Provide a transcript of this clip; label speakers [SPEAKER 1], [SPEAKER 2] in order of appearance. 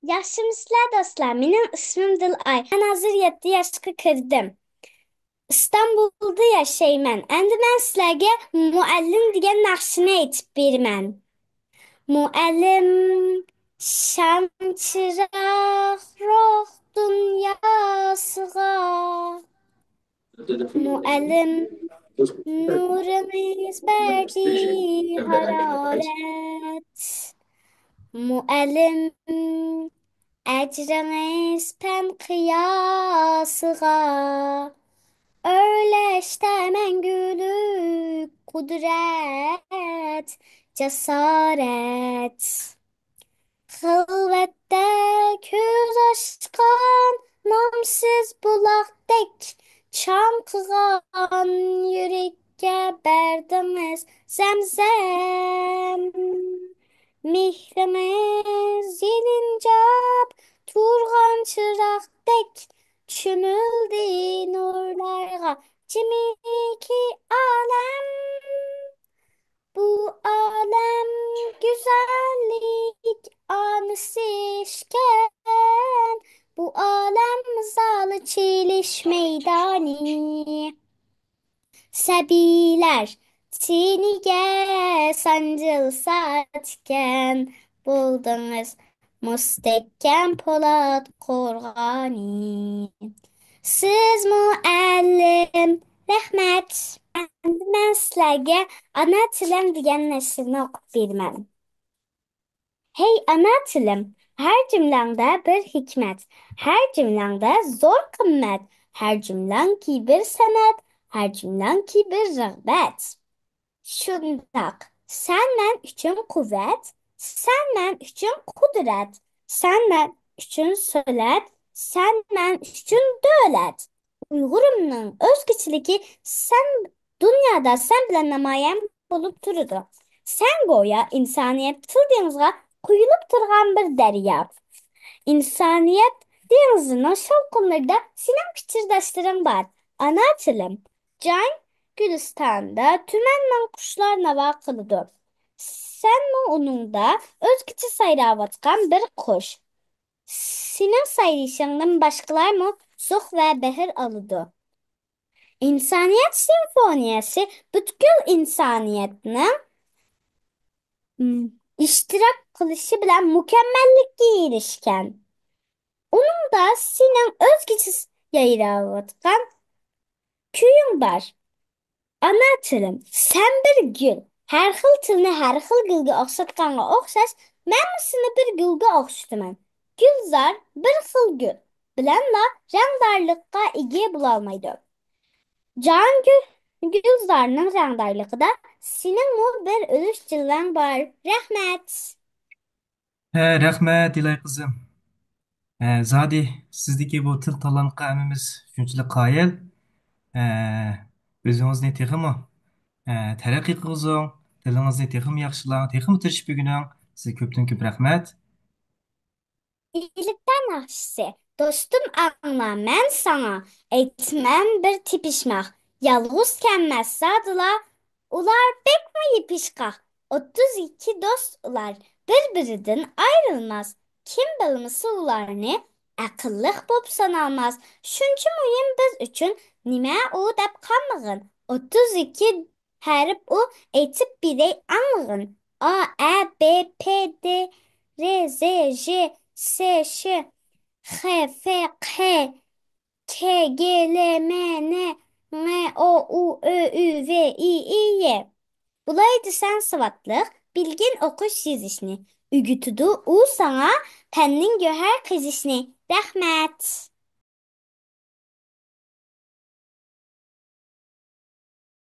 [SPEAKER 1] Yaxşımısınızlar dostlar. Benim ismim Dilay. Ben hazır 7 yaşqa kirdim. İstanbulda yaşayman. Endi mən sizlərə müəllim degan naxşını aytıb bermən. Müəllim şam çıraq roh dünyasığa. Müəllim nurimiz berdi hararet. Müəllim ecrimiz pem kıyasığa. Öyle işte gülük, kudret, cesaret. Xilvətdə köz açqan, namsız bulaqdək çamqıgan yürekə bərdimiz zəmzəm. Mihrimiz yelincab, turğan çıraqdək çümüldü nurlarga cimiki alem. Bu alem güzellik anısışken, bu alem zalı çiliş meydani. Səbilər çiğnige sancılsatken, buldunuz müstehkem Polat Korgani. Siz müəllim, rəhmət. Endi mən sizlərə ana tilim degan nəsrini oxub verməm. Hey ana tilim, hər cümləndə bir hikmət, hər cümləndə zor qimmat, hər cümlənki bir sənət, hər cümlənki bir rəğbət. Şundaq, sən mən üçün qüvvət, sən mən üçün qudrət, sən mən üçün sölət, sən mən üçün dövlət. Uygurumның özgüçülüki sən dünyada sən bilen namayan olup durudu. Sen goya insaniyet tıl denizga kuyulup durgan bir derya. İnsaniyet denizinin şalkınlarda sinem küçürdaşlarım var. Ana tilim. Can Gülistan'da tümenmen kuşlar nava kılıdı. Sen mi onun da özgüçü sayravatkan bir kuş. Senin sayrışından başkalar mı zuh ve behir alıdı. İnsaniyet Simfoniyası bütkül insaniyetine iştirak kılışı bilen mükemmellikке erişken. Onun da senin özgüçü yayıravatkan köyün var. Anlatırım. Sen bir gül. Her xil tilni her xil gülge oxşatqanga oxşaş, mən seni bir gülge oxşutuman. Gülzar bir xil gül. Bilenla rəngdarlıqqa ege bulalmaydı. Can Gülzar'ın rəngdarlığı da senin mu bir ölüş cilvən var. Rəhmət.
[SPEAKER 2] Rəhmət Dilay qızım. Zadi sizdeki bu til talanqqa əmimiz şunçilik qayil. Özünüzni teximi tərəqqi qılğızın, tilingizni teximi yaxshilang, teximi tirishib buguning. Sizga ko'pdan ko'p rahmat.
[SPEAKER 1] İyilikten aşısı. Dostum anla mən sana etmem bir tipişmək. Yalğız kənməz sadıla. Ular pek mi yipişqaq? 32 dost ular. Bir-biridən ayrılmaz. Kim bilmisi ularını akıllıq bop sanalmaz. Şunçu mühim biz üçün nimə o dep qanmığın. 32 hərif o etib birey anlığın. A, E, B, P, D, R, Z, J, S, Ş, X, F, K, K, G, L, M, N, N, O, U, Ö, Ü, V, I, Y. Bulaydı sen sıvatlıq, bilgin okuş yazışını. Ügütüdü u sana pennin göher kızışını. Rəhmət.